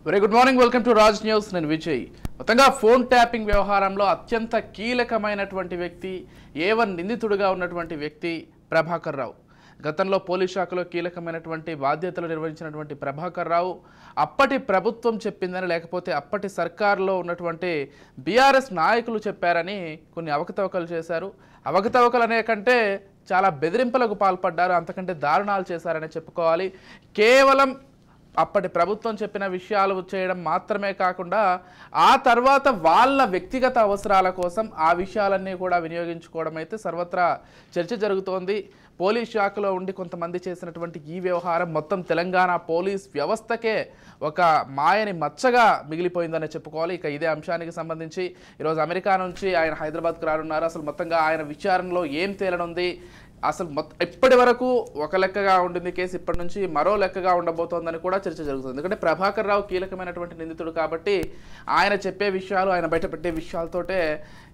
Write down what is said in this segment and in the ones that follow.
Very good morning, welcome to Raj news. నేను విజయ్. మొత్తంగా phone tapping వ్యవహారంలో అత్యంత కీలకమైనటువంటి వ్యక్తి, A1 నిందితుడిగా ఉన్నటువంటి వ్యక్తి ప్రభాకర్ రావు. గతంలో పోలీస్ శాఖలో కీలకమైనటువంటి బాధ్యతలు నిర్వహించినటువంటి ప్రభాకర్ రావు అప్పటి ప్రభుత్వం చెప్పిందని, లేకపోతే అప్పటి సర్కార్లో ఉన్నటువంటి బీఆర్ఎస్ నాయకులు చెప్పారని కొన్ని అవకతవకలు చేశారు. అవకతవకలు అనే కంటే చాలా బెదిరింపులకు పాల్పడ్డారు, అంతకంటే దారుణాలు చేశారని చెప్పుకోవాలి. కేవలం అప్పటి ప్రభుత్వం చెప్పిన విషయాలు చేయడం మాత్రమే కాకుండా ఆ తర్వాత వాళ్ళ వ్యక్తిగత అవసరాల కోసం ఆ విషయాలన్నీ కూడా వినియోగించుకోవడం అయితే సర్వత్రా చర్చ జరుగుతోంది. పోలీస్ శాఖలో ఉండి కొంతమంది చేసినటువంటి ఈ వ్యవహారం మొత్తం తెలంగాణ పోలీస్ వ్యవస్థకే ఒక మాయని మచ్చగా మిగిలిపోయిందని చెప్పుకోవాలి. ఇక ఇదే అంశానికి సంబంధించి ఈరోజు అమెరికా నుంచి ఆయన హైదరాబాద్కు రానున్నారు. అసలు మొత్తంగా ఆయన విచారణలో ఏం తేలనుంది, అసలు ఇప్పటి వరకు ఒక లెక్కగా ఉండింది కేసు, ఇప్పటి నుంచి మరో లెక్కగా ఉండబోతోందని కూడా చర్చ జరుగుతుంది. ఎందుకంటే ప్రభాకర్ రావు కీలకమైనటువంటి నిందితుడు కాబట్టి ఆయన చెప్పే విషయాలు, ఆయన బయటపెట్టే విషయాలతోటే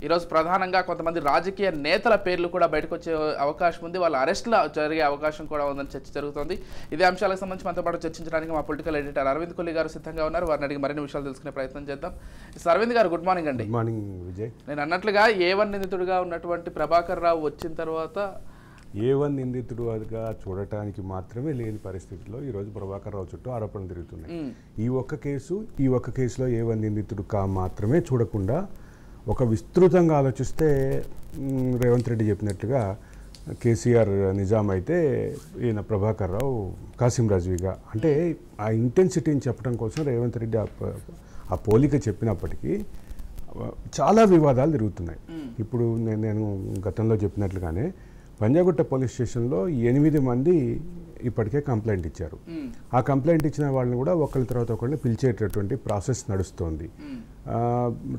ఈరోజు ప్రధానంగా కొంతమంది రాజకీయ నేతల పేర్లు కూడా బయటకు వచ్చే అవకాశం ఉంది, వాళ్ళ అరెస్టులు జరిగే అవకాశం కూడా ఉందని చర్చ జరుగుతుంది. ఇదే అంశాలకు సంబంధించి మనతో పాటు చర్చించడానికి మా పొలిటికల్ ఎడిటర్ అరవింద్ కొల్లి గారు సిద్ధంగా ఉన్నారు. వారిని అడిగి మరిన్ని విషయాలు తెలుసుకునే ప్రయత్నం చేద్దాం. అరవింద్ గారు, గుడ్ మార్నింగ్ అండి. Good morning Vijay. నేను అన్నట్లుగా A1 నిందితుడిగా ఉన్నటువంటి ప్రభాకర్ రావు వచ్చిన తర్వాత A1 నిందితుడుగా చూడటానికి మాత్రమే లేని పరిస్థితిలో ఈరోజు ప్రభాకర్ రావు చుట్టూ ఆరోపణలు తిరుగుతున్నాయి. ఈ ఒక్క కేసులో A1 నిందితుడు మాత్రమే చూడకుండా ఒక విస్తృతంగా ఆలోచిస్తే రేవంత్ రెడ్డి చెప్పినట్లుగా కేసీఆర్ నిజాం అయితే ఈయన ప్రభాకర్ రావు కాసిం రజ్వీగా, అంటే ఆ ఇంటెన్సిటీని చెప్పడం కోసం రేవంత్ రెడ్డి ఆ పోలిక చెప్పినప్పటికీ చాలా వివాదాలు తిరుగుతున్నాయి. ఇప్పుడు నేను గతంలో చెప్పినట్లుగానే పంజాగుట్ట పోలీస్ స్టేషన్లో 8 మంది ఇప్పటికే కంప్లైంట్ ఇచ్చారు. ఆ కంప్లైంట్ ఇచ్చిన వాళ్ళని కూడా ఒకరి తర్వాత ఒకరిని పిలిచేటటువంటి ప్రాసెస్ నడుస్తోంది.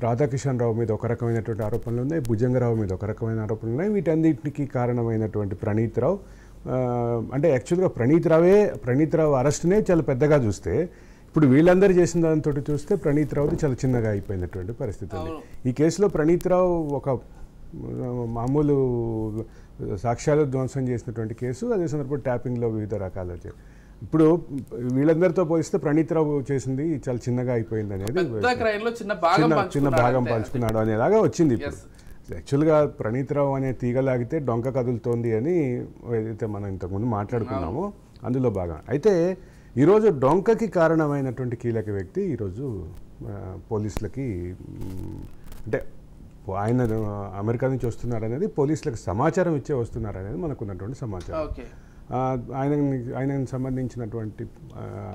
రాధాకిషన్ రావు మీద ఒక రకమైనటువంటి ఆరోపణలు ఉన్నాయి, భుజంగరావు మీద ఒక రకమైన ఆరోపణలు ఉన్నాయి. వీటన్నిటికీ కారణమైనటువంటి ప్రణీత్ రావు, అంటే యాక్చువల్గా ప్రణీత్ రావు అరెస్ట్నే చాలా పెద్దగా చూస్తే, ఇప్పుడు వీళ్ళందరూ చేసిన దాంతో చూస్తే ప్రణీత్ రావుది చాలా చిన్నగా అయిపోయినటువంటి పరిస్థితి ఉంది. ఈ కేసులో ప్రణీత్ రావు ఒక మామూలు సాక్ష్యాలు ధ్వంసం చేసినటువంటి కేసు, అదే సందర్భంలో ట్యాపింగ్లో వివిధ రకాలు వచ్చాయి. ఇప్పుడు వీళ్ళందరితో పోలిస్తే ప్రణీత్ రావు చేసింది చాలా చిన్నగా అయిపోయింది అనేది, చిన్న భాగం పంచుకున్నాడు అనేలాగా వచ్చింది. ఇప్పుడు యాక్చువల్గా ప్రణీత్ రావు అనే తీగలాగితే డొంక కదులుతోంది అని ఏదైతే మనం ఇంతకుముందు మాట్లాడుకున్నామో అందులో భాగం. అయితే ఈరోజు డొంకకి కారణమైనటువంటి కీలక వ్యక్తి ఈరోజు పోలీసులకి, అంటే ఆయన అమెరికా నుంచి వస్తున్నారనేది పోలీసులకు సమాచారం ఇచ్చే వస్తున్నారనేది మనకున్నటువంటి సమాచారం. ఆయనకు సంబంధించినటువంటి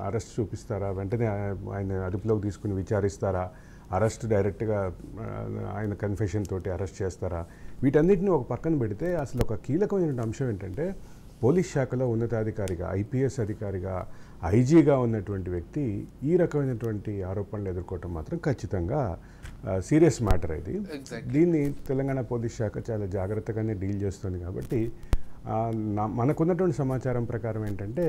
అరెస్ట్ చూపిస్తారా, వెంటనే ఆయన అదుపులోకి తీసుకుని విచారిస్తారా, అరెస్ట్ డైరెక్ట్గా ఆయన కన్ఫెషన్ తోటి అరెస్ట్ చేస్తారా, వీటన్నిటిని ఒక పక్కన పెడితే అసలు ఒక కీలకమైన అంశం ఏంటంటే పోలీస్ శాఖలో ఉన్నతాధికారిగా, ఐపీఎస్ అధికారిగా, ఐజీగా ఉన్నటువంటి వ్యక్తి ఈ రకమైనటువంటి ఆరోపణలు ఎదుర్కోవటం మాత్రం ఖచ్చితంగా సీరియస్ మ్యాటర్. ఇది దీన్ని తెలంగాణ పోలీస్ శాఖ చాలా జాగ్రత్తగానే డీల్ చేస్తుంది. కాబట్టి మనకున్నటువంటి సమాచారం ప్రకారం ఏంటంటే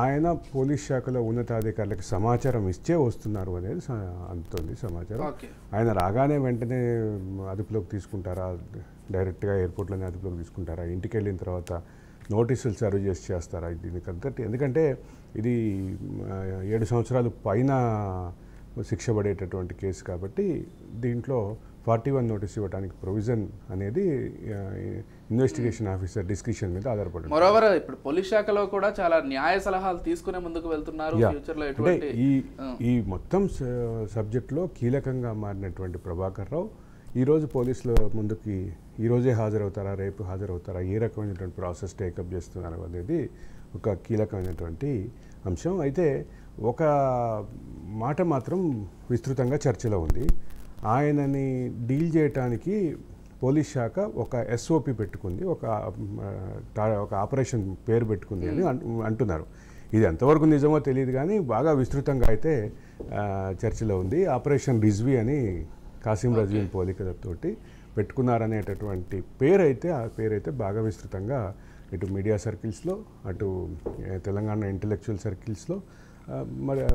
ఆయన పోలీస్ శాఖలో ఉన్నతాధికారులకు సమాచారం ఇచ్చే వస్తున్నారు అనేది అందుతుంది సమాచారం. ఆయన రాగానే వెంటనే అదుపులోకి తీసుకుంటారా, డైరెక్ట్గా ఎయిర్పోర్ట్లోనే అదుపులోకి తీసుకుంటారా, ఇంటికి వెళ్ళిన తర్వాత నోటీసులు సర్వ్ చేస్తారా, దీనికంతటి ఎందుకంటే ఇది 7 సంవత్సరాలు పైన శిక్ష పడేటటువంటి కేసు కాబట్టి దీంట్లో 41 నోటీస్ ఇవ్వడానికి ప్రొవిజన్ అనేది ఇన్వెస్టిగేషన్ ఆఫీసర్ డిస్క్రిప్షన్ మీద ఆధారపడి. మరోవర్ ఇప్పుడు పోలీస్ శాఖలో కూడా చాలా న్యాయ సలహాలు తీసుకునే ముందుకు వెళ్తున్నారు. అంటే ఈ మొత్తం సబ్జెక్ట్లో కీలకంగా మారినటువంటి ప్రభాకర్ రావు ఈరోజు పోలీసుల ముందుకి ఈరోజే హాజరవుతారా, రేపు హాజరవుతారా, ఏ రకమైనటువంటి ప్రాసెస్ టేకప్ చేస్తున్నారు అనేది ఒక కీలకమైనటువంటి అంశం. అయితే ఒక మాట మాత్రం విస్తృతంగా చర్చలో ఉంది. ఆయనని డీల్ చేయటానికి పోలీస్ శాఖ ఒక SOP పెట్టుకుంది, ఒక ఆపరేషన్ పేరు పెట్టుకుంది అని అంటున్నారు. ఇది ఎంతవరకు నిజమో తెలియదు కానీ బాగా విస్తృతంగా అయితే చర్చలో ఉంది. ఆపరేషన్ రిజ్వీ అని కాసిం రజ్వీని పోలికలతోటి పెట్టుకున్నారనేటటువంటి ఆ పేరైతే బాగా విస్తృతంగా ఇటు మీడియా సర్కిల్స్లో, అటు తెలంగాణ ఇంటెలెక్చువల్ సర్కిల్స్లో,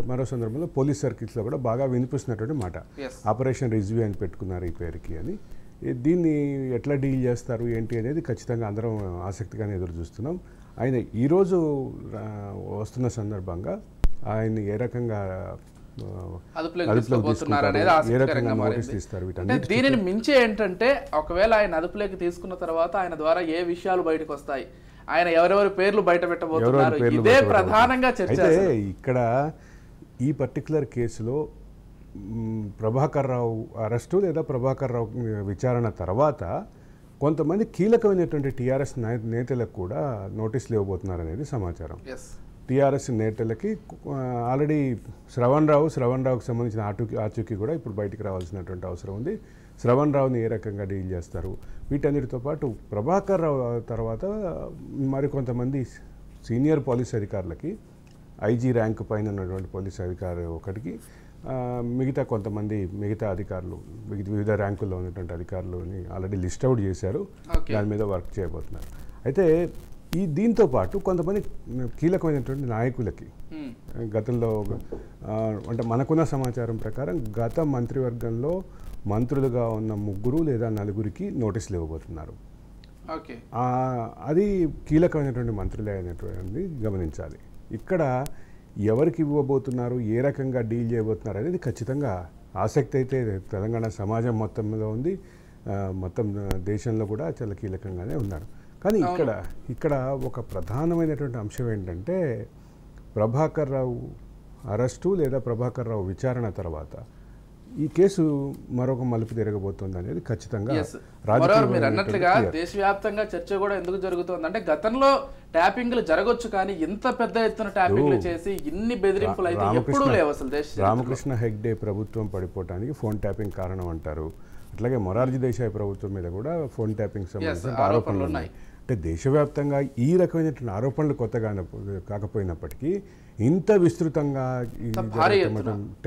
మరో సందర్భంలో పోలీస్ సర్కిల్స్లో కూడా బాగా వినిపిస్తున్నటువంటి మాట. ఆపరేషన్ రిజ్వీ అని పెట్టుకున్నారు ఈ పేరుకి అని. దీన్ని ఎట్లా డీల్ చేస్తారు ఏంటి అనేది ఖచ్చితంగా అందరం ఆసక్తిగానే ఎదురు చూస్తున్నాం. ఆయన ఈరోజు వస్తున్న సందర్భంగా ఆయన్ని ఏ రకంగా అదుపులోకి తీసుకోబోతున్నారు అనేది ఆసక్తికరంగా మారింది. అంటే దీనిని మించి ఏంటంటే ఒకవేళ ఆయన అదుపులోకి తీసుకున్న తర్వాత ఆయన ద్వారా ఏ విషయాలు బయటకు వస్తాయి, ఆయన ఎవరెవరి పేర్లు బయట పెట్టబోతున్నారు, ఇదే ప్రధానంగా చర్చ. అయితే ఇక్కడ ఈ పర్టికులర్ కేసులో ప్రభాకర్ రావు అరెస్టు లేదా ప్రభాకర్ రావు విచారణ తర్వాత కొంతమంది కీలకమైనటువంటి టీఆర్ఎస్ నేతలకు కూడా నోటీసులు ఇవ్వబోతున్నారు అనేది సమాచారం. టీఆర్ఎస్ నేతలకి ఆల్రెడీ శ్రవణ్ రావుకి సంబంధించిన ఆచూకీ కూడా ఇప్పుడు బయటికి రావాల్సినటువంటి అవసరం ఉంది. శ్రవణ్ రావుని ఏ రకంగా డీల్ చేస్తారు, వీటన్నిటితో పాటు ప్రభాకర్ రావు తర్వాత మరికొంతమంది సీనియర్ పోలీస్ అధికారులకి, ఐజీ ర్యాంక్ పైన ఉన్నటువంటి పోలీస్ అధికారి ఒకటికి, మిగతా అధికారులు వివిధ ర్యాంకుల్లో ఉన్నటువంటి అధికారులని ఆల్రెడీ లిస్ట్ అవుట్ చేశారు. దాని మీద వర్క్ చేయబోతున్నారు. అయితే దీంతో పాటు కొంతమంది కీలకమైనటువంటి నాయకులకి గతంలో అంటే మనకున్న సమాచారం ప్రకారం గత మంత్రివర్గంలో మంత్రులుగా ఉన్న 3 లేదా 4 నోటీసులు ఇవ్వబోతున్నారు. అది కీలకమైనటువంటి మంత్రులే అనేటువంటిది గమనించాలి. ఇక్కడ ఎవరికి ఇవ్వబోతున్నారు, ఏ రకంగా డీల్ చేయబోతున్నారు అనేది ఖచ్చితంగా ఆసక్తి అయితే తెలంగాణ సమాజం మొత్తంలో ఉంది. మొత్తం దేశంలో కూడా చాలా కీలకంగానే ఉన్నారు. కానీ ఇక్కడ ఒక ప్రధానమైనటువంటి అంశం ఏంటంటే ప్రభాకర్ రావు అరెస్టు లేదా ప్రభాకర్ రావు విచారణ తర్వాత ఈ కేసు మరొక మలుపు తిరగబోతుంది అనేది ఖచ్చితంగా మీరు అన్నట్లుగా దేశవ్యాప్తంగా చర్చ కూడా ఎందుకు జరుగుతుంది అంటే గతంలో ట్యాపింగ్లు జరగొచ్చు, కానీ ఇంత పెద్ద ఎత్తున ట్యాపింగ్లు చేసి ఇన్ని బెదిరింపులు అయితే ఎప్పుడూ లేవు అసలు. రామకృష్ణ హెగ్డే ప్రభుత్వం పడిపోవడానికి ఫోన్ ట్యాపింగ్ కారణం అంటారు. అట్లాగే మొరార్జీ దేశాయ్ ప్రభుత్వం మీద కూడా ఫోన్ ట్యాపింగ్ సంబంధించిన ఆరోపణలు ఉన్నాయి. అంటే దేశవ్యాప్తంగా ఈ రకమైనటువంటి ఆరోపణలు కొత్తగా కాకపోయినప్పటికీ ఇంత విస్తృతంగా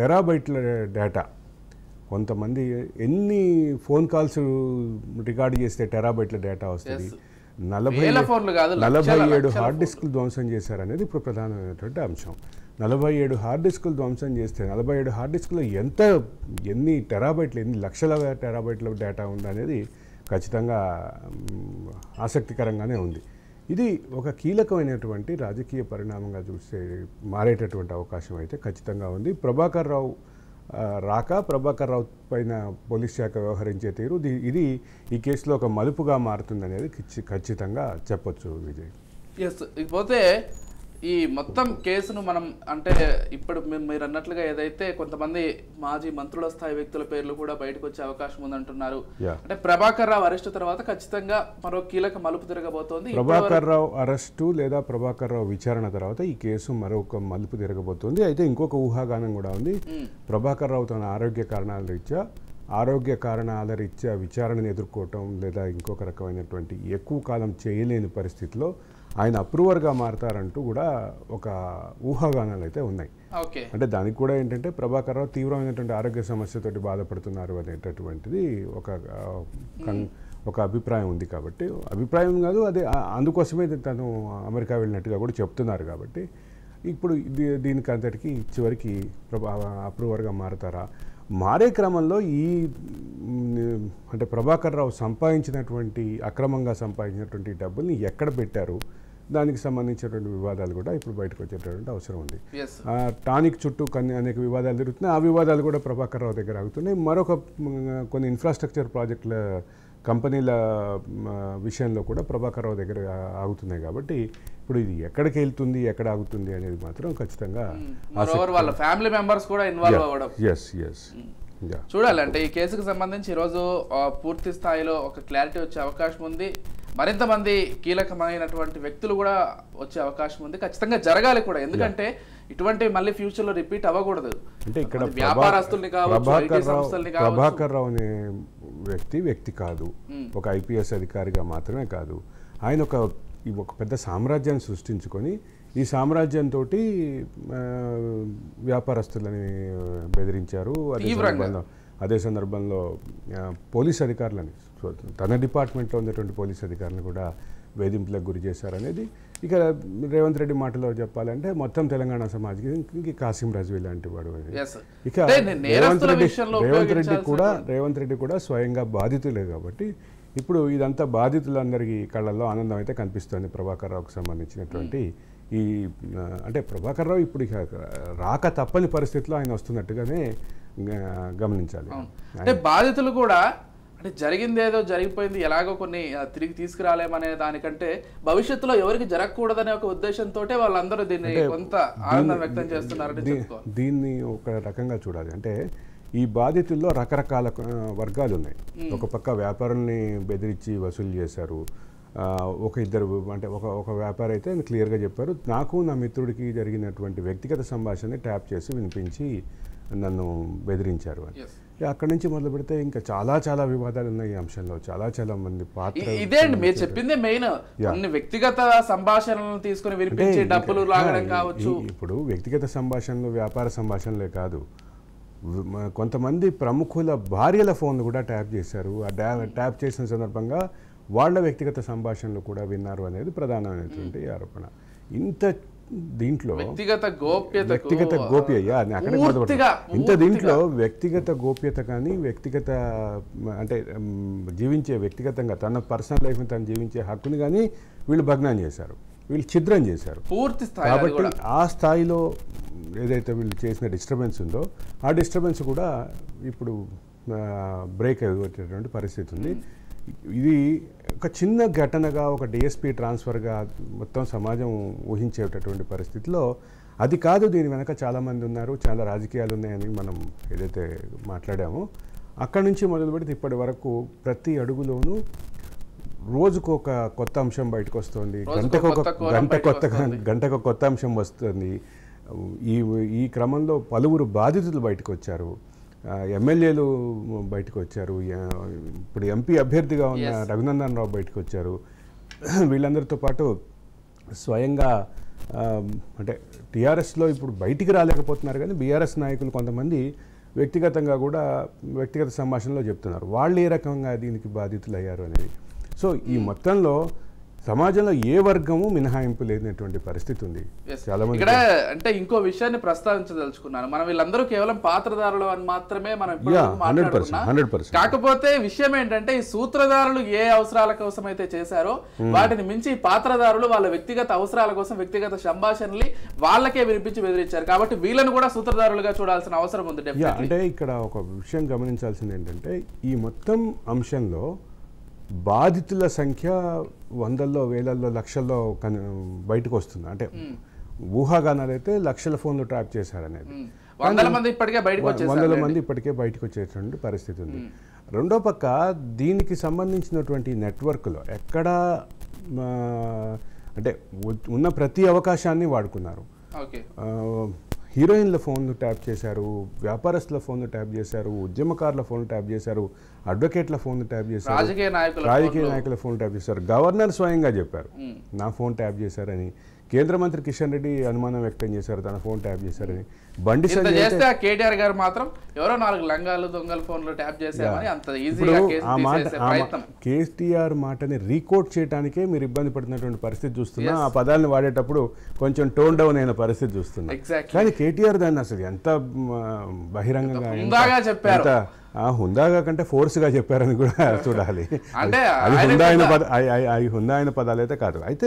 టెరాబైట్ల డేటా, కొంతమంది ఎన్ని ఫోన్ కాల్స్ రికార్డు చేస్తే టెరాబైట్ల డేటా వస్తుంది, 47 హార్డ్ డిస్క్లు ధ్వంసం చేశారనేది ఇప్పుడు ప్రధానమైనటువంటి అంశం. 47 హార్డ్ డిస్క్లు ధ్వంసం చేస్తే 47 హార్డ్ డిస్క్లో ఎన్ని టెరాబైట్లు, ఎన్ని లక్షల టెరాబైట్ల డేటా ఉందనేది ఖచ్చితంగా ఆసక్తికరంగానే ఉంది. ఇది ఒక కీలకమైనటువంటి రాజకీయ పరిణామంగా చూస్తే మారేటటువంటి అవకాశం అయితే ఖచ్చితంగా ఉంది. ప్రభాకర్ రావు ప్రభాకర్ రావు పైన పోలీస్ శాఖ వ్యవహరించే తీరు ఇది ఈ కేసులో ఒక మలుపుగా మారుతుందనేది ఖచ్చితంగా చెప్పొచ్చు విజయ్. ఇకపోతే ఈ మొత్తం కేసును మనం అంటే ఇప్పుడు మీరు అన్నట్లుగా ఏదైతే కొంతమంది మాజీ మంత్రుల స్థాయి వ్యక్తుల పేర్లు కూడా బయటకు వచ్చే అవకాశం ఉందంటున్నారు. అంటే ప్రభాకర్ రావు అరెస్టు తర్వాత ఖచ్చితంగా మరో కీలక మలుపు తిరగబోతోంది. ప్రభాకర్ రావు అరెస్టు లేదా ప్రభాకర్ రావు విచారణ తర్వాత ఈ కేసు మరొక మలుపు తిరగబోతోంది. అయితే ఇంకొక ఊహాగానం కూడా ఉంది. ప్రభాకర్ రావు తన ఆరోగ్య కారణాల రీత్యా విచారణను ఎదుర్కోవటం లేదా ఇంకొక రకమైనటువంటి ఎక్కువ కాలం చేయలేని పరిస్థితిలో ఆయన అప్రూవర్గా మారతారంటూ కూడా ఒక ఊహాగానాలు అయితే ఉన్నాయి. అంటే దానికి కూడా ఏంటంటే ప్రభాకర్ రావు తీవ్రమైనటువంటి ఆరోగ్య సమస్యతోటి బాధపడుతున్నారు అనేటటువంటిది ఒక అభిప్రాయం ఉంది. కాబట్టి అభిప్రాయం కాదు, అదే అందుకోసమే తను అమెరికా వెళ్ళినట్టుగా కూడా చెప్తున్నారు. కాబట్టి ఇప్పుడు దీనికి అంతటికి చివరికి అప్రూవర్గా మారతారా, మారే క్రమంలో అంటే ప్రభాకర్ రావు అక్రమంగా సంపాదించినటువంటి డబ్బుల్ని ఎక్కడ పెట్టారు, దానికి సంబంధించినటువంటి వివాదాలు కూడా ఇప్పుడు బయటకు వచ్చేటటువంటి అవసరం ఉంది. టానిక్ చుట్టూ అనేక వివాదాలు జరుగుతున్నాయి. ఆ వివాదాలు కూడా ప్రభాకర్ రావు దగ్గర ఆగుతున్నాయి. కొన్ని ఇన్ఫ్రాస్ట్రక్చర్ ప్రాజెక్టుల కంపెనీల విషయంలో కూడా ప్రభాకర్ రావు దగ్గర ఆగుతున్నాయి. కాబట్టి ఇప్పుడు ఇది ఎక్కడికి వెళ్తుంది, ఎక్కడ ఆగుతుంది అనేది మాత్రం ఖచ్చితంగా వాళ్ళ ఫ్యామిలీ మెంబర్స్ కూడా ఇన్వాల్వ్ అవ్వడం చూడాలి. అంటే ఈ కేసుకు సంబంధించి ఈరోజు పూర్తి స్థాయిలో ఒక క్లారిటీ వచ్చే అవకాశం ఉంది. మరింత మంది కీలకమైనటువంటి వ్యక్తులు కూడా వచ్చే అవకాశం ఉంది. ఖచ్చితంగా జరగాలి కూడా, ఎందుకంటే ఇటువంటి మళ్ళీ ఫ్యూచర్ లో రిపీట్ అవ్వకూడదు. అంటే ఇక్కడ వ్యాపారస్తుల్ని ప్రభాకర్ రావు అనే వ్యక్తి కాదు, ఒక ఐపీఎస్ అధికారిగా మాత్రమే కాదు, ఆయన ఒక పెద్ద సామ్రాజ్యాన్ని సృష్టించుకొని ఈ సామ్రాజ్యంతో వ్యాపారస్తులని బెదిరించారు. అదే సందర్భంలో పోలీస్ అధికారులని, తన డిపార్ట్మెంట్లో ఉన్నటువంటి పోలీస్ అధికారులను కూడా వేధింపులకు గురి చేశారనేది ఇక రేవంత్ రెడ్డి మాటలో చెప్పాలంటే మొత్తం తెలంగాణ సమాజానికి కాసిం రజ్వీ లాంటి వాడు. ఇక రేవంత్ రెడ్డి కూడా స్వయంగా బాధితులే. కాబట్టి ఇప్పుడు ఇదంతా బాధితులందరికీ కళ్ళల్లో ఆనందం అయితే కనిపిస్తుంది ప్రభాకర్ రావుకు సంబంధించినటువంటి ఈ అంటే ప్రభాకర్ రావు ఇప్పుడు ఇక రాక తప్పని పరిస్థితిలో ఆయన వస్తున్నట్టుగానే గమనించాలి. అంటే బాధితులు కూడా అంటే జరిగింది ఏదో జరిగిపోయింది, ఎలాగో కొన్ని తిరిగి తీసుకురాలేమనే దానికంటే భవిష్యత్తులో ఎవరికి జరగకూడదనే ఒక ఉద్దేశంతో వాళ్ళందరూ దీన్ని కొంత ఆనందం వ్యక్తం చేస్తున్నారని చెప్పుకోవాలి. దీన్ని ఒక రకంగా చూడాలి. అంటే ఈ బాధితుల్లో రకరకాల వర్గాలు ఉన్నాయి. ఒక పక్క వ్యాపారుల్ని బెదిరించి వసూలు చేశారు. ఒక ఇద్దరు అంటే ఒక వ్యాపారి అయితే క్లియర్గా చెప్పారు, నాకు నా మిత్రుడికి జరిగినటువంటి వ్యక్తిగత సంభాషణని ట్యాప్ చేసి వినిపించి నన్ను బెదిరించారు అని. అక్కడి నుంచి మొదలు పెడితే ఇంకా చాలా వివాదాలు ఉన్నాయి ఈ అంశంలో. చాలా మంది పాత్ర ఇదే అండి మీరు చెప్పింది మెయిన్. కొన్ని వ్యక్తిగత సంభాషణలను తీసుకుని వినిపించి డబ్బులు లాగడం కావచ్చు. ఇప్పుడు వ్యక్తిగత సంభాషణలు వ్యాపార సంభాషణలే కాదు, కొంతమంది ప్రముఖుల భార్యల ఫోన్లు కూడా ట్యాప్ చేశారు. ఆ ట్యాప్ చేసిన సందర్భంగా వాళ్ళ వ్యక్తిగత సంభాషణలు కూడా విన్నారు అనేది ప్రధానమైనటువంటి ఆరోపణ. ఇంత దీంట్లో వ్యక్తిగత దీంట్లో వ్యక్తిగత గోప్యత కానీ వ్యక్తిగత అంటే జీవించే వ్యక్తిగతంగా తన పర్సనల్ లైఫ్ని తను జీవించే హక్కుని కానీ వీళ్ళు భగ్నం చేశారు, వీళ్ళు ఛిద్రం చేశారు పూర్తి స్థాయి. కాబట్టి ఆ స్థాయిలో ఏదైతే వీళ్ళు చేసిన డిస్టర్బెన్స్ ఉందో ఆ డిస్టర్బెన్స్ కూడా ఇప్పుడు బ్రేక్ అయ్యేటటువంటి పరిస్థితి ఉంది. ఇది ఒక చిన్న ఘటనగా ఒక డిఎస్పీ ట్రాన్స్ఫర్గా మొత్తం సమాజం ఊహించేటటువంటి పరిస్థితిలో అది కాదు. దీని వెనక చాలామంది ఉన్నారు, చాలా రాజకీయాలు ఉన్నాయని మనం ఏదైతే మాట్లాడామో అక్కడి నుంచి మొదలు పెడితే ఇప్పటి వరకు ప్రతి అడుగులోనూ రోజుకు ఒక కొత్త అంశం బయటకు వస్తుంది, గంటకు కొత్త అంశం వస్తుంది. ఈ క్రమంలో పలువురు బాధితులు బయటకు వచ్చారు, ఎమ్మెల్యేలు బయటకు వచ్చారు, ఇప్పుడు ఎంపీ అభ్యర్థిగా ఉన్న రఘునందన్ రావు బయటకు వచ్చారు. వీళ్ళందరితో పాటు స్వయంగా అంటే టీఆర్ఎస్లో ఇప్పుడు బయటికి రాలేకపోతున్నారు, కానీ బీఆర్ఎస్ నాయకులు కొంతమంది వ్యక్తిగతంగా కూడా వ్యక్తిగత సంభాషణలో చెప్తున్నారు వాళ్ళు ఏ రకంగా దీనికి బాధితులు అయ్యారు అనేది. సో ఈ మొత్తంలో సమాజంలో ఏ వర్గము మినహాయింపు లేనటువంటి పరిస్థితి ఉంది. చాలా మంది ఇక్కడ అంటే ఇంకో విషయాన్ని ప్రస్తావించదలుచుకున్నాను. మనం వీళ్ళందరూ కేవలం పాత్రధారులు అని మాత్రమే మనం మాట్లాడుకున్నాం. కాకపోతే విషయం ఏంటంటే ఈ సూత్రధారులు ఏ అవసరాల కోసం అయితే చేశారో వాటిని మించి పాత్రధారులు వాళ్ళ వ్యక్తిగత అవసరాల కోసం వ్యక్తిగత సంభాషణలు వాళ్ళకే వినిపించి బెదిరించారు. కాబట్టి వీళ్ళని కూడా సూత్రధారులుగా చూడాల్సిన అవసరం ఉంది. అంటే ఇక్కడ ఒక విషయం గమనించాల్సింది ఏంటంటే ఈ మొత్తం అంశంలో బాధితుల సంఖ్య వందల్లో వేలల్లో లక్షల్లో బయటకు వస్తుంది. అంటే ఊహాగానాలు అయితే లక్షల ఫోన్లు ట్రాప్ చేశారనేది, వందల మంది ఇప్పటికే బయటకు వచ్చేటువంటి పరిస్థితి ఉంది. రెండో పక్క దీనికి సంబంధించినటువంటి నెట్వర్క్లో ఎక్కడ అంటే ఉన్న ప్రతి అవకాశాన్ని వాడుకున్నారు. హీరోయిన్ల ఫోన్లు ట్యాప్ చేశారు, వ్యాపారస్తుల ఫోన్లు ట్యాప్ చేశారు, ఉద్యమకారుల ఫోన్లు ట్యాప్ చేశారు, అడ్వకేట్ల ఫోన్లు ట్యాప్ చేశారు, రాజకీయ నాయకుల ఫోన్ ట్యాప్ చేశారు. గవర్నర్ స్వయంగా చెప్పారు నా ఫోన్ ట్యాప్ చేశారని. కేంద్ర మంత్రి కిషన్ రెడ్డి అనుమానం వ్యక్తం చేశారు, తన ఫోన్ ట్యాప్ చేశారని. బండి చేస్తే కేటీఆర్ గారు మాత్రం ఎవరో 4 లంగాలు దొంగల ఫోన్లు ట్యాప్ చేశారని అంత ఈజీగా కేటీఆర్ మాటని రీకోట్ చేయడానికే మీరు ఇబ్బంది పడుతున్నటువంటి పరిస్థితి చూస్తున్నా. ఆ పదాలను వాడేటప్పుడు కొంచెం టోన్ డౌన్ అయిన పరిస్థితి చూస్తున్నా. కానీ కేటీఆర్ దాన్ని అసలు ఎంత బహిరంగంగా చెప్పారు, హుందాగా కంటే ఫోర్స్గా చెప్పారని కూడా చూడాలి. అంటే అవి హుందా అయిన పదాలు అయితే కాదు. అయితే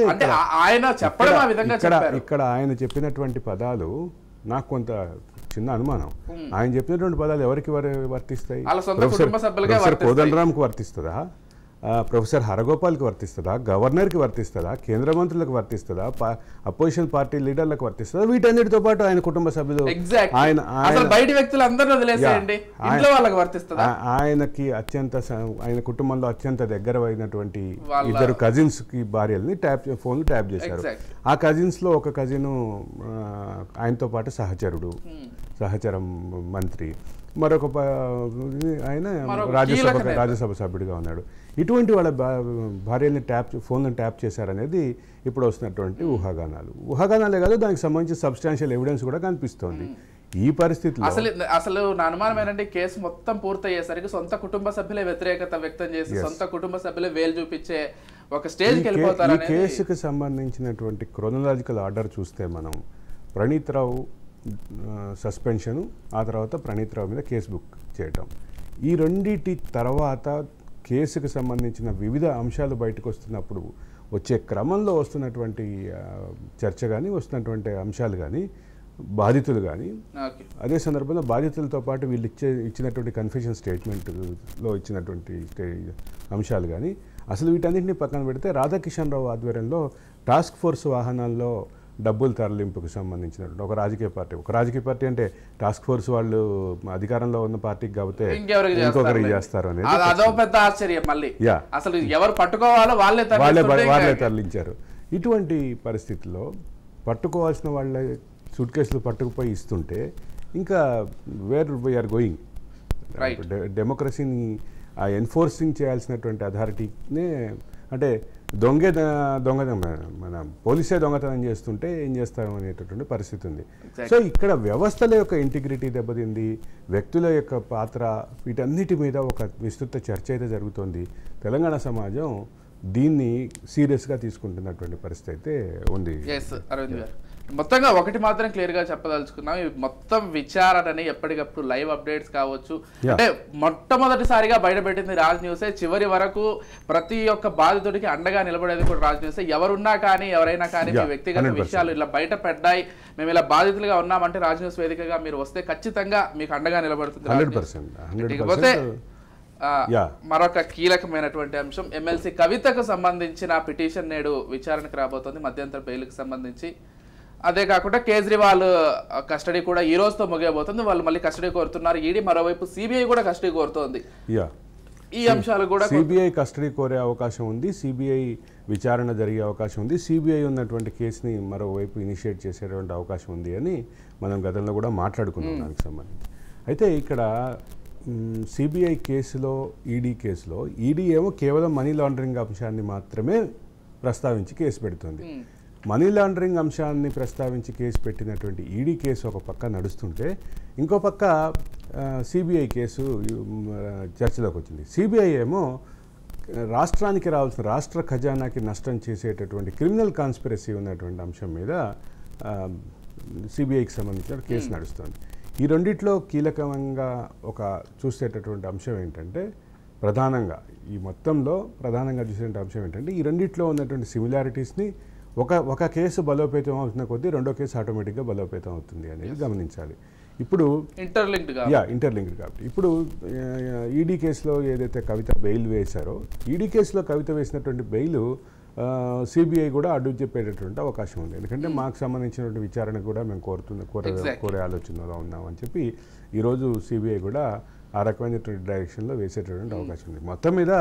ఇక్కడ ఆయన చెప్పినటువంటి పదాలు నాకు కొంత చిన్న అనుమానం. ఆయన చెప్పినటువంటి పదాలు ఎవరికి వర్తిస్తాయి? ప్రొఫెసర్ కోదండరామ్కి వర్తిస్తుందా, ప్రొఫెసర్ హరగోపాల్కి వర్తిస్తుందా, గవర్నర్కి వర్తిస్తుందా, కేంద్ర మంత్రులకు వర్తిస్తుందా, అపోజిషన్ పార్టీ లీడర్లకు వర్తిస్తుందా? వీటన్నిటితో పాటు ఆయన కుటుంబ సభ్యులు ఆయనకి ఆయన కుటుంబంలో అత్యంత దగ్గర అయినటువంటి 2 కజిన్స్ కి భార్యల్ని ఫోన్లు ట్యాప్ చేశారు. ఆ కజిన్స్ లో ఒక కజిన్ ఆయనతో పాటు సహచరం మంత్రి, మరొక ఆయన రాజ్యసభ సభ్యుడిగా ఉన్నాడు. ఇటువంటి వాళ్ళ భార్యల్ని ఫోన్లను ట్యాప్ చేశారనేది ఇప్పుడు వస్తున్నటువంటి ఊహాగానాలే కాదు, దానికి సంబంధించి సబ్స్టాన్షియల్ ఎవిడెన్స్ కూడా కనిపిస్తోంది. ఈ పరిస్థితిలో అసలు నా అనుమానం ఏంటంటే కేసు మొత్తం పూర్తయ్యేసరికి సొంత కుటుంబ సభ్యులే వ్యతిరేకత వ్యక్తం చేసి సొంత కుటుంబ సభ్యులే వేలు చూపించే ఒక స్టేజ్కి వెళ్ళిపోతారు. ఈ కేసుకు సంబంధించినటువంటి క్రోనలాజికల్ ఆర్డర్ చూస్తే మనం ప్రణీత్ రావు సస్పెన్షను, ఆ తర్వాత ప్రణీత్ రావు మీద కేసు బుక్ చేయటం, ఈ రెండింటి తర్వాత కేసుకు సంబంధించిన వివిధ అంశాలు బయటకు వస్తున్నప్పుడు వచ్చే క్రమంలో వస్తున్నటువంటి చర్చ కానీ వస్తున్నటువంటి అంశాలు కానీ బాధితులు కానీ అదే సందర్భంలో బాధితులతో పాటు వీళ్ళు ఇచ్చినటువంటి కన్ఫెషన్ స్టేట్మెంట్లో ఇచ్చినటువంటి అంశాలు కానీ అసలు వీటన్నింటినీ పక్కన పెడితే రాధాకిషన్ రావు ఆధ్వర్యంలో టాస్క్ ఫోర్స్ వాహనాల్లో డబ్బుల తరలింపుకు సంబంధించినటువంటి ఒక రాజకీయ పార్టీ అంటే టాస్క్ ఫోర్స్ వాళ్ళు అధికారంలో ఉన్న పార్టీకి కాబట్టి ఇంకొకరికి చేస్తారు అనేది అదో పెద్ద ఆశ్చర్యం. మళ్ళీ అసలు ఎవరు పట్టుకోవాలో వాళ్ళే తరలించారు. ఇటువంటి పరిస్థితుల్లో పట్టుకోవాల్సిన వాళ్ళ సూట్ కేసులు పట్టుకుపోయి ఇస్తుంటే ఇంకా వేర్ వీఆర్ గోయింగ్. డెమోక్రసీని ఎన్ఫోర్సింగ్ చేయాల్సినటువంటి అథారిటీనే అంటే మన పోలీసే దొంగతనం చేస్తుంటే ఏం చేస్తాం అనేటటువంటి పరిస్థితి ఉంది. సో ఇక్కడ వ్యవస్థల యొక్క ఇంటిగ్రిటీ దెబ్బతింది, వ్యక్తుల యొక్క పాత్ర, వీటన్నిటి మీద ఒక విస్తృత చర్చ అయితే జరుగుతోంది. తెలంగాణ సమాజం దీన్ని సీరియస్గా తీసుకుంటున్నటువంటి పరిస్థితి అయితే ఉంది. అరవింద్ గారు, మొత్తంగా ఒకటి మాత్రం క్లియర్గా చెప్పదలుచుకున్నాం, ఈ మొత్తం విచారణని ఎప్పటికప్పుడు లైవ్ అప్డేట్స్ కావచ్చు, అంటే మొట్టమొదటిసారిగా బయటపెట్టింది రాజ్ న్యూసే. చివరి వరకు ప్రతి ఒక్క బాధితుడికి అండగా నిలబడేది కూడా రాజ్ న్యూసే. ఎవరున్నా కానీ ఎవరైనా కానీ మీ వ్యక్తిగత విషయాలు ఇలా బయట పడ్డాయి, మేము ఇలా బాధితులుగా ఉన్నామంటే రాజ్ న్యూస్ వేదికగా మీరు వస్తే ఖచ్చితంగా మీకు అండగా నిలబడుతుంది. 100%. ఇకపోతే మరొక కీలకమైనటువంటి అంశం, ఎమ్మెల్సీ కవితకు సంబంధించిన పిటిషన్ నేడు విచారణకు రాబోతోంది, మధ్యంతర బెయిల్కి సంబంధించి. అదే కాకుండా కేజ్రీవాల్ కస్టడీ కూడా ఈ రోజుతో ముగియబోతుంది. వాళ్ళు మళ్ళీ కస్టడీ కోరుతున్నారు ఈడీ, మరోవైపు సిబిఐ కూడా కస్టడీ కోరుతోంది. ఈ అంశాలు కూడా సిబిఐ కస్టడీ కోరే అవకాశం ఉంది, సిబిఐ విచారణ జరిగే అవకాశం ఉంది, సిబిఐ ఉన్నటువంటి కేసుని మరోవైపు ఇనిషియేట్ చేసేటువంటి అవకాశం ఉంది అని మనం గతంలో కూడా మాట్లాడుకున్నాం దానికి సంబంధించి. అయితే ఇక్కడ సిబిఐ కేసులో ఈడీ కేసులో ఈడీ ఏమో కేవలం మనీ లాండరింగ్ అంశాన్ని మాత్రమే ప్రస్తావించి కేసు పెడుతుంది. మనీ లాండరింగ్ అంశాన్ని ప్రస్తావించి కేసు పెట్టినటువంటి ఈడీ కేసు ఒక పక్క నడుస్తుంటే ఇంకో పక్క సిబిఐ కేసు చర్చలోకి వచ్చింది. సిబిఐ ఏమో రాష్ట్రానికి రావాల్సిన రాష్ట్ర ఖజానాకి నష్టం చేసేటటువంటి క్రిమినల్ కాన్స్పిరసీ ఉన్నటువంటి అంశం మీద సిబిఐకి సంబంధించిన కేసు నడుస్తుంది. ఈ రెండిట్లో కీలకంగా ఒక చూసేటటువంటి అంశం ఏంటంటే ఈ మొత్తంలో ప్రధానంగా చూసేటువంటి అంశం ఏంటంటే ఈ రెండిట్లో ఉన్నటువంటి సిమిలారిటీస్ని ఒక కేసు బలోపేతం అవుతున్న కొద్దీ రెండో కేసు ఆటోమేటిక్గా బలోపేతం అవుతుంది అనేది గమనించాలి. ఇప్పుడు ఇంటర్లింక్డ్ కాబట్టి ఇప్పుడు ఈడీ కేసులో ఏదైతే కవిత బెయిల్ వేశారో, ఈడీ కేసులో కవిత వేసినటువంటి బెయిల్ సిబిఐ కూడా అడ్డు చెప్పేటటువంటి అవకాశం ఉంది. ఎందుకంటే మాకు సంబంధించినటువంటి విచారణ కూడా మేము కోరే ఆలోచనలో ఉన్నామని చెప్పి ఈరోజు సిబిఐ కూడా ఆ రకమైనటువంటి డైరెక్షన్లో వేసేటటువంటి అవకాశం ఉంది. మొత్తం మీద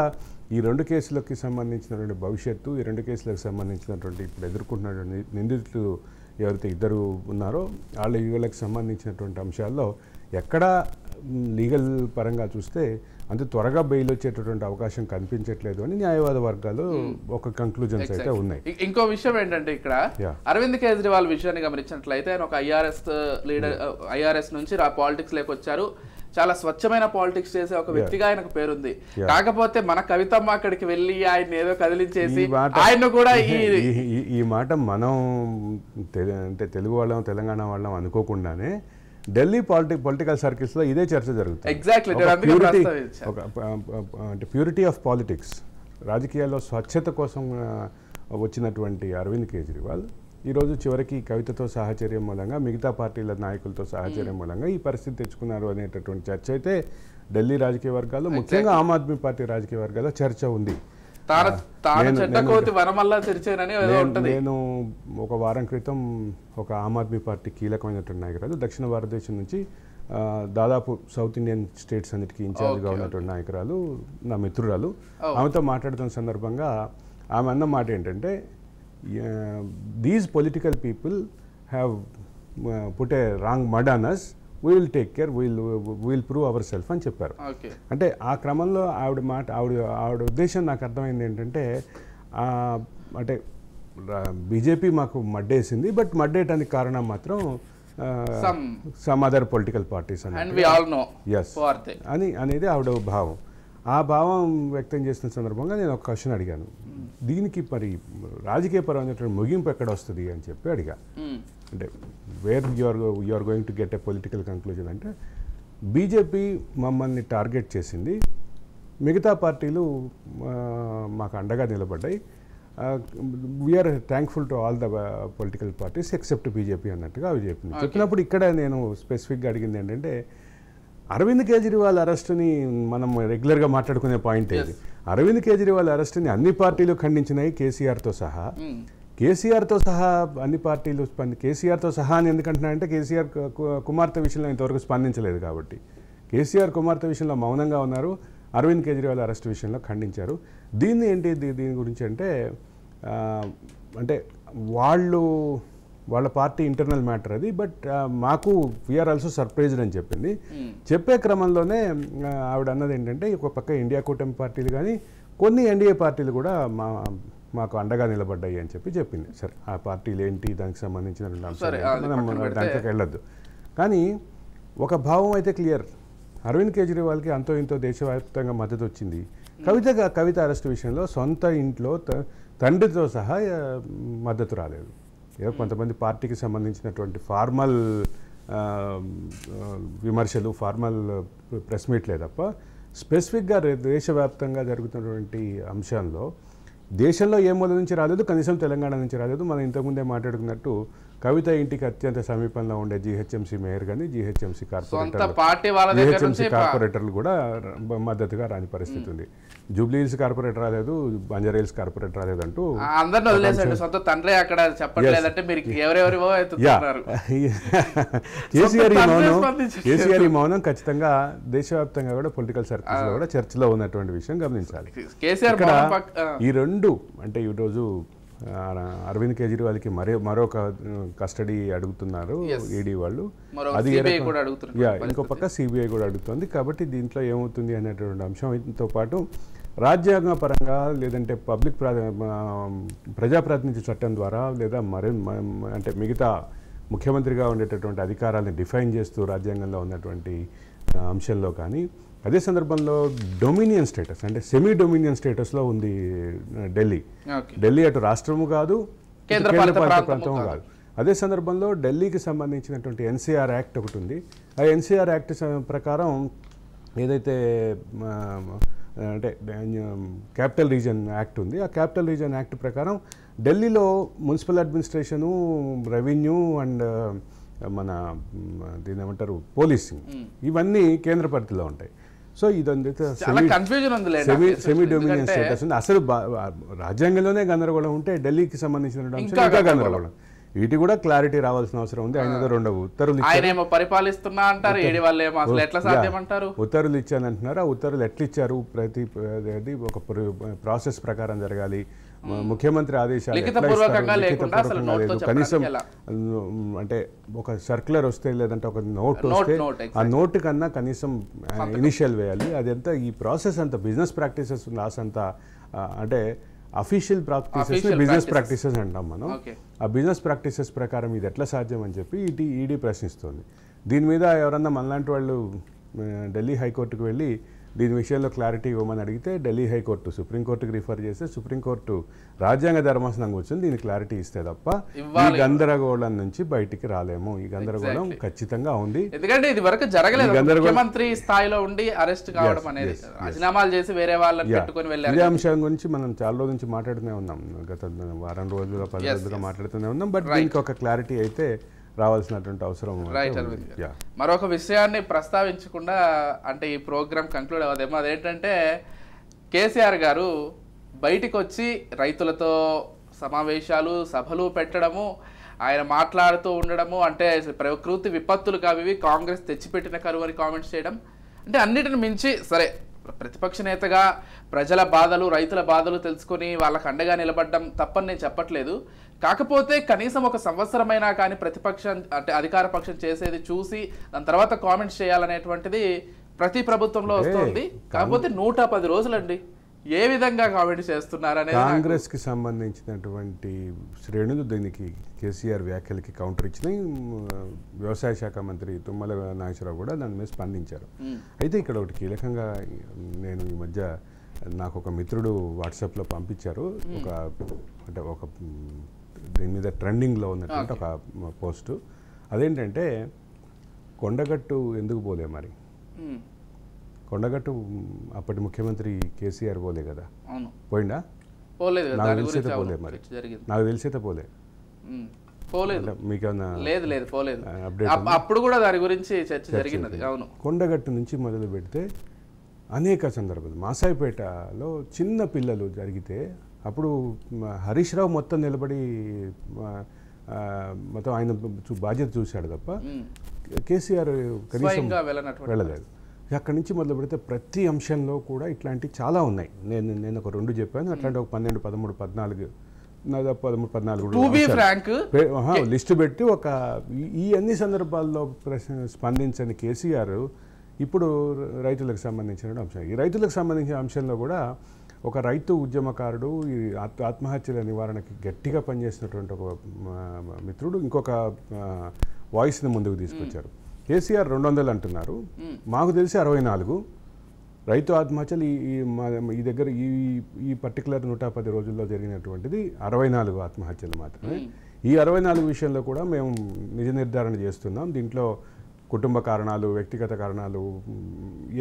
ఈ రెండు కేసులకి సంబంధించినటువంటి భవిష్యత్తు, ఈ రెండు కేసులకు సంబంధించినటువంటి ఇప్పుడు ఎదుర్కొంటున్నటువంటి నిందితులు ఎవరైతే ఇద్దరు ఉన్నారో వీళ్ళకి సంబంధించినటువంటి అంశాల్లో ఎక్కడా లీగల్ పరంగా చూస్తే అంత త్వరగా బెయిల్ వచ్చేటటువంటి అవకాశం కనిపించట్లేదు అని న్యాయవాద వర్గాలు ఒక కంక్లూజన్స్ అయితే ఉన్నాయి. ఇంకో విషయం ఏంటంటే ఇక్కడ అరవింద్ కేజ్రీవాల్ విషయాన్ని గమనించినట్లయితే ఆయన ఒక ఐఆర్ఎస్ నుంచి పాలిటిక్స్ లేక వచ్చారు. చాలా స్వచ్ఛమైన పాలిటిక్స్ చేసే ఒక వ్యక్తిగా ఆయనకు పేరుంది. కాకపోతే మన కవితమ్మ అక్కడికి వెళ్ళి ఆయన ఏదో కదిలించేసి ఆయన కూడా ఈ మాట మనం అంటే తెలుగు వాళ్ళం తెలంగాణ వాళ్ళం అనుకోకుండానే ఢిల్లీ పొలిటికల్ సర్కిల్స్లో ఇదే చర్చ జరుగుతుంది. అంటే ప్యూరిటీ ఆఫ్ పాలిటిక్స్, రాజకీయాల్లో స్వచ్ఛత కోసం వచ్చినటువంటి అరవింద్ కేజ్రీవాల్ ఈరోజు చివరికి కవితతో సాహచర్యం మూలంగా మిగతా పార్టీల నాయకులతో సాహచర్యం మూలంగా ఈ పరిస్థితి తెచ్చుకున్నారు అనేటటువంటి చర్చ అయితే ఢిల్లీ రాజకీయ వర్గాల్లో, ముఖ్యంగా ఆమ్ ఆద్మీ పార్టీ రాజకీయ వర్గాల్లో చర్చ ఉంది. నేను ఒక వారం క్రితం ఒక ఆమ్ ఆద్మీ పార్టీ కీలకమైనటువంటి నాయకురాలు దక్షిణ భారతదేశం నుంచి దాదాపు సౌత్ ఇండియన్ స్టేట్స్ అన్నిటికీ ఇన్ఛార్జ్గా ఉన్నటువంటి నాయకురాలు, నా మిత్రురాలు, ఆమెతో మాట్లాడుతున్న సందర్భంగా ఆమె అన్న మాట ఏంటంటే these political people have put a wrong mud on us, we will take care, we will prove ourselves అని చెప్పారు. అంటే ఆ క్రమంలో ఆవిడ ఉద్దేశం నాకు అర్థమైంది ఏంటంటే అంటే బీజేపీ మాకు మడ్డేసింది, బట్ మడ్డేయటానికి కారణం మాత్రం సమ్ అదర్ పొలిటికల్ పార్టీస్ అని అనేది ఆవిడ భావం. ఆ భావం వ్యక్తం చేసిన సందర్భంగా నేను ఒక క్వశ్చన్ అడిగాను, దీనికి మరి రాజకీయపరమైనటువంటి ముగింపు ఎక్కడ వస్తుంది అని చెప్పి అడిగా. అంటే where you are going to get a political conclusion అంటే బీజేపీ మమ్మల్ని టార్గెట్ చేసింది, మిగతా పార్టీలు మాకు అండగా నిలబడ్డాయి, we are thankful to all the political parties except BJP అన్నట్టుగా అవి చెప్పింది. చెప్పినప్పుడు ఇక్కడ నేను స్పెసిఫిక్గా అడిగింది ఏంటంటే అరవింద్ కేజ్రీవాల్ అరెస్టుని మనం రెగ్యులర్గా మాట్లాడుకునే పాయింట్ ఇది. అరవింద్ కేజ్రీవాల్ అరెస్టుని అన్ని పార్టీలు ఖండించినాయి కేసీఆర్తో సహా. కేసీఆర్తో సహా అన్ని పార్టీలు కేసీఆర్తో సహా అని ఎందుకంటున్నారంటే కేసీఆర్ కుమార్తె విషయంలో ఇంతవరకు స్పందించలేదు కాబట్టి. కేసీఆర్ కుమార్తె విషయంలో మౌనంగా ఉన్నారు, అరవింద్ కేజ్రీవాల్ అరెస్ట్ విషయంలో ఖండించారు. దీన్ని ఏంటి దీని గురించి అంటే వాళ్ళ పార్టీ ఇంటర్నల్ మ్యాటర్ అది. బట్ మాకు వీఆర్ ఆల్సో సర్ప్రైజ్డ్ అని చెప్పింది. చెప్పే క్రమంలోనే ఆవిడ అన్నది ఏంటంటే ఒక పక్క ఇండియా కూటమి పార్టీలు కానీ కొన్ని ఎన్డీఏ పార్టీలు కూడా మాకు అండగా నిలబడ్డాయి అని చెప్పింది. సరే ఆ పార్టీలు ఏంటి దానికి సంబంధించిన అంశాలు మనం దాంట్లోకి వెళ్ళొద్దు. కానీ ఒక భావం అయితే క్లియర్, అరవింద్ కేజ్రీవాల్కి అంతో ఇంతో దేశవ్యాప్తంగా మద్దతు వచ్చింది. కవిత అరెస్ట్ విషయంలో సొంత ఇంట్లో తండ్రితో సహా మద్దతు రాలేదు. ఏదో కొంతమంది పార్టీకి సంబంధించినటువంటి ఫార్మల్ విమర్శలు, ఫార్మల్ ప్రెస్ మీట్లే తప్ప స్పెసిఫిక్గా దేశవ్యాప్తంగా జరుగుతున్నటువంటి అంశాల్లో దేశంలో ఏ మూల నుంచి రాలేదు, కనీసం తెలంగాణ నుంచి రాలేదు. మనం ఇంతకుముందే మాట్లాడుకున్నట్టు కవిత ఇంటికి అత్యంత సమీపంలో ఉండే జీహెచ్ఎంసీ మేయర్ కానీ జీహెచ్ఎంసీ కార్పొరేటర్లు కూడా మద్దతుగా రాని పరిస్థితి ఉంది. జూబ్లీ హిల్స్ కార్పొరేటర్ రాలేదు, బంజారా హిల్స్ కార్పొరేటర్ రాలేదు అంటూ అందరిని వదిలేసాడు. సొంత తండ్రి అక్కడ చెప్పట్లేదంటే మీరు ఎవరెవరివో కేసీఆర్ ఈ మౌనం ఖచ్చితంగా దేశవ్యాప్తంగా కూడా పొలిటికల్ సర్కిల్స్ లో కూడా చర్చలో ఉన్నటువంటి విషయం గమనించాలి. కేసీఆర్ ఈ రెండు అంటే ఈరోజు అరవింద్ కేజ్రీవాల్కి మరొక కస్టడీ అడుగుతున్నారు ఈడీ వాళ్ళు. అది ఇంకో పక్క సిబిఐ కూడా అడుగుతుంది. కాబట్టి దీంట్లో ఏమవుతుంది అనేటువంటి అంశంతో పాటు రాజ్యాంగ పరంగా లేదంటే పబ్లిక్ ప్రజాప్రాతినిధ్య చట్టం ద్వారా లేదా అంటే మిగతా ముఖ్యమంత్రిగా ఉండేటటువంటి అధికారాలను డిఫైన్ చేస్తూ రాజ్యాంగంలో ఉన్నటువంటి అంశంలో కానీ, అదే సందర్భంలో డొమినియన్ స్టేటస్ అంటే సెమీ డొమినియన్ స్టేటస్లో ఉంది ఢిల్లీ అటు రాష్ట్రము కాదు, కేంద్రపాలిత ప్రాంతము కాదు. అదే సందర్భంలో ఢిల్లీకి సంబంధించినటువంటి ఎన్సీఆర్ యాక్ట్ ఒకటి ఉంది. ఆ ఎన్సీఆర్ యాక్ట్ ప్రకారం ఏదైతే అంటే క్యాపిటల్ రీజన్ యాక్ట్ ఉంది, ఆ క్యాపిటల్ రీజన్ యాక్ట్ ప్రకారం ఢిల్లీలో మున్సిపల్ అడ్మినిస్ట్రేషను, రెవెన్యూ అండ్ మన దీని ఏమంటారు పోలీసింగ్ ఇవన్నీ కేంద్ర పరిధిలో ఉంటాయి. సో ఇదంతా సెమీ డొమినియన్ స్టేటస్ ఉంది. అసలు రాజ్యాంగంలోనే గందరగోళం ఉంటే ఢిల్లీకి సంబంధించిన అంశం ఇంకా గందరగోళం. వీటి కూడా క్లారిటీ రావాల్సిన అవసరం ఉంది. ఆయన రెండు ఉత్తర్వులు ఉత్తర్వులు ఇచ్చానంటున్నారు. ఆ ఉత్తర్వులు ఎట్లా ఇచ్చారు, ప్రతి ఒక ప్రాసెస్ ప్రకారం జరగాలి. ముఖ్యమంత్రి ఆదేశాలు కనీసం అంటే ఒక సర్క్యులర్ వస్తే లేదంటే ఒక నోట్ వస్తే ఆ నోట్ కన్నా కనీసం ఇనిషియల్ వేయాలి. అదంతా ఈ ప్రాసెస్ అంతా బిజినెస్ ప్రాక్టీసెస్ లాస్ అంతా అంటే అఫీషియల్ ప్రాక్టీసెస్ బిజినెస్ ప్రాక్టీసెస్ అంటాం మనం. ఆ బిజినెస్ ప్రాక్టీసెస్ ప్రకారం ఇది ఎట్లా సాధ్యం అని చెప్పి ఈడీ ప్రశ్నిస్తుంది. దీని మీద ఎవరన్నా మనలాంటి వాళ్ళు ఢిల్లీ హైకోర్టుకు వెళ్ళి దీని విషయంలో క్లారిటీ ఇవ్వమని అడిగితే ఢిల్లీ హైకోర్టు సుప్రీంకోర్టుకి రిఫర్ చేస్తే సుప్రీంకోర్టు రాజ్యాంగ ధర్మాసనం కూర్చొని దీనికి క్లారిటీ ఇస్తే తప్ప ఈ గందరగోళం నుంచి బయటికి రాలేము. ఈ గందరగోళం ఖచ్చితంగా ఉంది. ఎందుకంటే ఇది వరకు జరగలేదు. ముఖ్యమంత్రి స్థాయిలో ఉండి అరెస్ట్ కావడం అనేది, రాజీనామాలు చేసి వేరే వాళ్ళని పెట్టుకొని వెళ్ళారు. ఇదే అంశం గురించి మనం చాలా రోజుల నుంచి మాట్లాడుతూనే ఉన్నాం, గత వారం రోజులుగా 10 రోజులుగా మాట్లాడుతూనే ఉన్నాం. బట్ దీనికి ఒక క్లారిటీ అయితే రావాల్సినటువంటి అవసరం. మరొక విషయాన్ని ప్రస్తావించకుండా అంటే ఈ ప్రోగ్రామ్ కంక్లూడ్ అవ్వదేమో, అదేంటంటే కేసీఆర్ గారు బయటికి వచ్చి రైతులతో సమావేశాలు, సభలు పెట్టడము, ఆయన మాట్లాడుతూ ఉండడము, అంటే ప్రకృతి విపత్తులు కావి కాంగ్రెస్ తెచ్చిపెట్టిన కరువు అని కామెంట్స్ చేయడం, అంటే అన్నిటిని మించి సరే ప్రతిపక్ష నేతగా ప్రజల బాధలు, రైతుల బాధలు తెలుసుకొని వాళ్ళకు అండగా నిలబడడం తప్పని నేను చెప్పట్లేదు. కాకపోతే కనీసం ఒక సంవత్సరమైనా కానీ ప్రతిపక్షం అంటే అధికార పక్షం చేసేది చూసి దాని తర్వాత కామెంట్స్ చేయాలనేటువంటిది ప్రతి ప్రభుత్వంలో వస్తుంది. కాకపోతే 110 రోజులండి ఏ విధంగా కామెంట్ చేస్తున్నారు అనేది కాంగ్రెస్కి సంబంధించినటువంటి శ్రేణులు దీనికి కేసీఆర్ వ్యాఖ్యలకి కౌంటర్ ఇచ్చినాయి. వ్యవసాయ శాఖ మంత్రి తుమ్మల నాగేశ్వరరావు కూడా దాని మీద స్పందించారు. అయితే ఇక్కడ ఒకటి కీలకంగా నేను ఈ మధ్య నాకు ఒక మిత్రుడు వాట్సాప్లో పంపించారు, ఒక దీని మీద ట్రెండింగ్లో ఉన్నటువంటి ఒక పోస్టు. అదేంటంటే కొండగట్టు ఎందుకు పోలే మరి, కొండగట్టు అప్పటి ముఖ్యమంత్రి కేసీఆర్ పోలే కదా, పోయిందా? పోలేదు కదా, నాకు దాని తెలిసైతే గురించి పోలేదు మరి. చర్చ జరిగింది. నాకు తెలిసైతే పోలే. పోలేదు. మీకన్నా లేదు పోలేదు. అప్డేట్ అప్పుడు కూడా దాని గురించి చర్చ జరిగినది. అవును. కొండగట్టు నుంచి మొదలు పెడితే అనేక సందర్భాలు మాసాయిపేటలో చిన్న పిల్లలు జరిగితే అప్పుడు హరీష్ రావు మొత్తం నిలబడి మొత్తం ఆయన బాధ్యత చూశాడు తప్ప కేసీఆర్ కనీసం వెళ్ళలేదు. అక్కడి నుంచి మొదలు పెడితే ప్రతి అంశంలో కూడా ఇట్లాంటివి చాలా ఉన్నాయి. నేను ఒక 2 చెప్పాను, అట్లాంటి ఒక 12, 13, 14 లిస్టు పెట్టి ఒక ఈ అన్ని సందర్భాల్లో స్పందించని కేసీఆర్ ఇప్పుడు రైతులకు సంబంధించిన అంశం. ఈ రైతులకు సంబంధించిన అంశంలో కూడా ఒక రైతు ఉద్యమకారుడు, ఈ ఆత్మహత్యల నివారణకి గట్టిగా పనిచేసినటువంటి ఒక మిత్రుడు ఇంకొక వాయిస్ని ముందుకు తీసుకొచ్చారు. కేసీఆర్ 200 అంటున్నారు, మాకు తెలిసి 64 రైతు ఆత్మహత్యలు ఈ దగ్గర ఈ పర్టికులర్ 110 రోజుల్లో జరిగినటువంటిది 64 ఆత్మహత్యలు మాత్రమే. ఈ 64 విషయంలో కూడా మేము నిజ నిర్ధారణ చేస్తున్నాం. దీంట్లో కుటుంబ కారణాలు, వ్యక్తిగత కారణాలు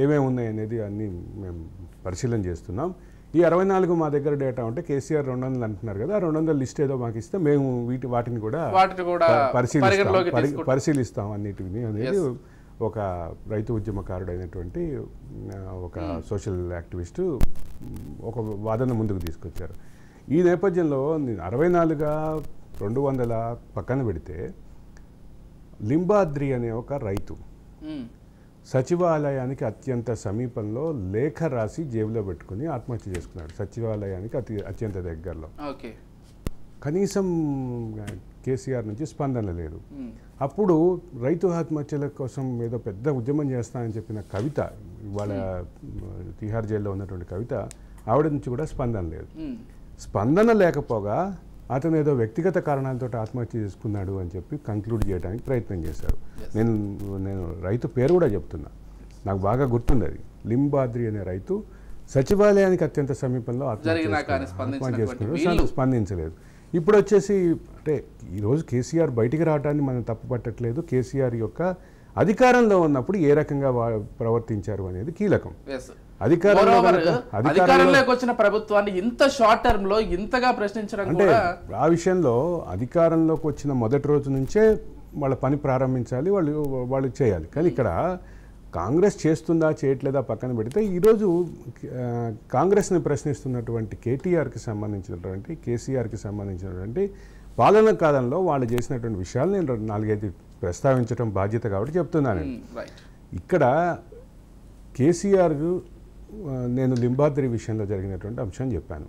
ఏమేమి ఉన్నాయి అనేది అన్నీ మేము పరిశీలన చేస్తున్నాం. ఈ 64 మా దగ్గర డేటా ఉంటే కేసీఆర్ 200 అంటున్నారు కదా, 200 లిస్ట్ ఏదో మాకు ఇస్తే మేము వాటిని కూడా పరిశీలిస్తాం అన్నిటిని అనేది ఒక రైతు ఉద్యమకారుడు అయినటువంటి ఒక సోషల్ యాక్టివిస్టు ఒక వాదన ముందుకు తీసుకొచ్చారు. ఈ నేపథ్యంలో 64 200 పక్కన పెడితే లింబాద్రి అనే ఒక రైతు సచివాలయానికి అత్యంత సమీపంలో లేఖ రాసి జేబులో పెట్టుకుని ఆత్మహత్య చేసుకున్నాడు. సచివాలయానికి అత్యంత దగ్గరలో. కనీసం కేసీఆర్ నుంచి స్పందన లేదు. అప్పుడు రైతు ఆత్మహత్యల కోసం ఏదో పెద్ద ఉద్యమం చేస్తానని చెప్పిన కవిత, ఇవాళ తిహార్ జైల్లో ఉన్నటువంటి కవిత, ఆవిడ నుంచి కూడా స్పందన లేదు. స్పందన లేకపోగా అతను ఏదో వ్యక్తిగత కారణాలతో ఆత్మహత్య చేసుకున్నాడు అని చెప్పి కంక్లూడ్ చేయడానికి ప్రయత్నం చేశారు. నేను రైతు పేరు కూడా చెప్తున్నా, నాకు బాగా గుర్తుంది. అది లింబాద్రి అనే రైతు సచివాలయానికి అత్యంత సమీపంలో ఆత్మహత్య చేసుకున్నాడు, స్పందించలేదు. ఇప్పుడు వచ్చేసి అంటే ఈరోజు కేసీఆర్ బయటికి రావడాన్ని మనం తప్పు పట్టట్లేదు. కేసీఆర్ యొక్క అధికారంలో ఉన్నప్పుడు ఏ రకంగా ప్రవర్తించారు అనేది కీలకం. అధికారంలోకి వచ్చిన ప్రభుత్వాన్ని ఇంత షార్ట్ టర్మ్ లో ఇంతగా ప్రశ్నించడం అంటే ఆ విషయంలో అధికారంలోకి వచ్చిన మొదటి రోజు నుంచే వాళ్ళ పని ప్రారంభించాలి, వాళ్ళు చేయాలి. కానీ ఇక్కడ కాంగ్రెస్ చేస్తుందా చేయట్లేదా పక్కన పెడితే ఈరోజు కాంగ్రెస్ని ప్రశ్నిస్తున్నటువంటి కేటీఆర్కి సంబంధించినటువంటి కేసీఆర్కి సంబంధించినటువంటి పాలన కాలంలో వాళ్ళు చేసినటువంటి విషయాలు నేను 4-5 ప్రస్తావించడం బాధ్యత కాబట్టి చెప్తున్నాను. ఇక్కడ కేసీఆర్ నేను లింబాద్రి విషయంలో జరిగినటువంటి అంశం చెప్పాను.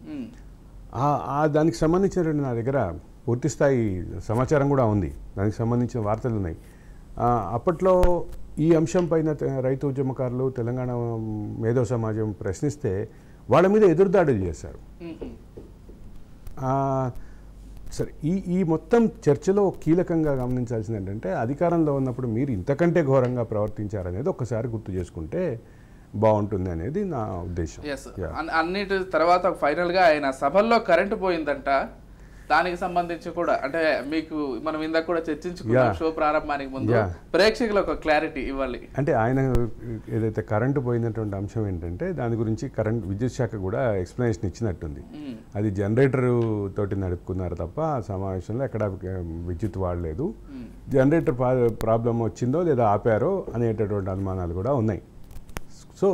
దానికి సంబంధించినటువంటి నా దగ్గర పూర్తిస్థాయి సమాచారం కూడా ఉంది, దానికి సంబంధించిన వార్తలు ఉన్నాయి. అప్పట్లో ఈ అంశం పైన రైతు ఉద్యమకారులు, తెలంగాణ మేధో సమాజం ప్రశ్నిస్తే వాళ్ళ మీద ఎదురుదాడులు చేశారు. సరే, ఈ మొత్తం చర్చలో కీలకంగా గమనించాల్సింది ఏంటంటే అధికారంలో ఉన్నప్పుడు మీరు ఇంతకంటే ఘోరంగా ప్రవర్తించారనేది ఒక్కసారి గుర్తు చేసుకుంటే బాగుంటుంది అనేది నా ఉద్దేశం. అన్నిటి తర్వాత ఫైనల్గా ఆయన సభల్లో కరెంటు పోయిందంట, దానికి సంబంధించి కూడా అంటే మీకు మనం ఇందాక కూడా చర్చించుకున్నాం షో ప్రారంభానికి ముందు, ప్రేక్షకులకు ఒక క్లారిటీ ఇవ్వాలి. అంటే ఆయన ఏదైతే కరెంటు పోయినటువంటి అంశం ఏంటంటే దాని గురించి విద్యుత్ శాఖ కూడా ఎక్స్ప్లెనేషన్ ఇచ్చినట్టుంది. అది జనరేటర్ తోటి నడుపుకున్నారు తప్ప ఆ సమావేశంలో ఎక్కడ విద్యుత్ వాడలేదు. జనరేటర్ ప్రాబ్లం వచ్చిందో లేదా ఆపారో అనేటటువంటి అనుమానాలు కూడా ఉన్నాయి. సో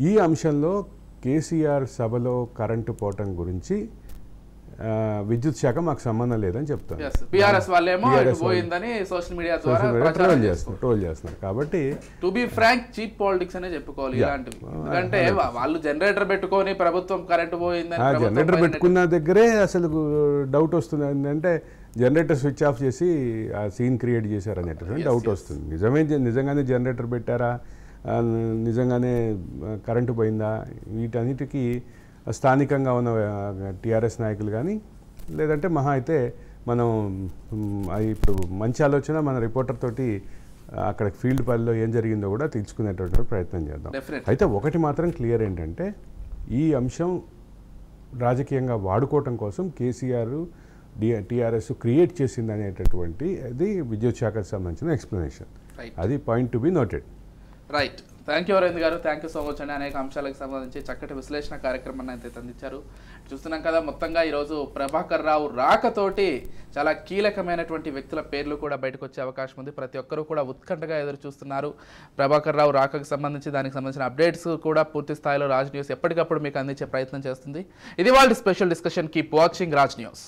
ఈ అంశంలో కేసీఆర్ సభలో కరెంటు పోవటం గురించి విద్యుత్ శాఖ మాకు సంబంధం లేదని చెప్తాను. ట్రోల్ చేస్తున్నారు. కాబట్టి to be frank cheap politics అనే చెప్పుకోవాలి ఇలాంటివి. ఎందుకంటే వాళ్ళు జనరేటర్ పెట్టుకొని ప్రభుత్వం కరెంటు పోయిందని, జనరేటర్ పెట్టుకున్న దగ్గరే అసలు డౌట్ వస్తుంది. ఏంటంటే జనరేటర్ స్విచ్ ఆఫ్ చేసి ఆ సీన్ క్రియేట్ చేశారు అనేటువంటి డౌట్ వస్తుంది. నిజంగానే జనరేటర్ పెట్టారా, నిజంగానే కరెంటు పోయిందా, వీటన్నిటికీ స్థానికంగా ఉన్న టీఆర్ఎస్ నాయకులు కానీ లేదంటే మహా అయితే మనం ఇప్పుడు మంచి ఆలోచన మన రిపోర్టర్ తోటి అక్కడ ఫీల్డ్ పనిలో ఏం జరిగిందో కూడా తెలుసుకునేటువంటి ప్రయత్నం చేద్దాం. అయితే ఒకటి మాత్రం క్లియర్ ఏంటంటే ఈ అంశం రాజకీయంగా వాడుకోవటం కోసం కేసీఆర్ టీఆర్ఎస్ క్రియేట్ చేసింది అనేటటువంటి అది విద్యుత్ శాఖకు సంబంధించిన ఎక్స్ప్లెనేషన్. అది point to be noted. Right. Thank you Aravind garu, thank you so much అండి. అనేక అంశాలకు సంబంధించి చక్కటి విశ్లేషణ కార్యక్రమాన్ని అయితే అందించారు. చూస్తున్నాం కదా, మొత్తంగా ఈరోజు ప్రభాకర్ రావు రాకతోటి చాలా కీలకమైనటువంటి వ్యక్తుల పేర్లు కూడా బయటకు వచ్చే అవకాశం ఉంది. ప్రతి ఒక్కరూ కూడా ఉత్కంఠగా ఎదురు చూస్తున్నారు. ప్రభాకర్ రావు రాకకు సంబంధించి దానికి సంబంధించిన అప్డేట్స్ కూడా పూర్తి స్థాయిలో రాజ్ న్యూస్ ఎప్పటికప్పుడు మీకు అందించే ప్రయత్నం చేస్తుంది. ఇది వాళ్ళ special discussion. Keep watching Raj news.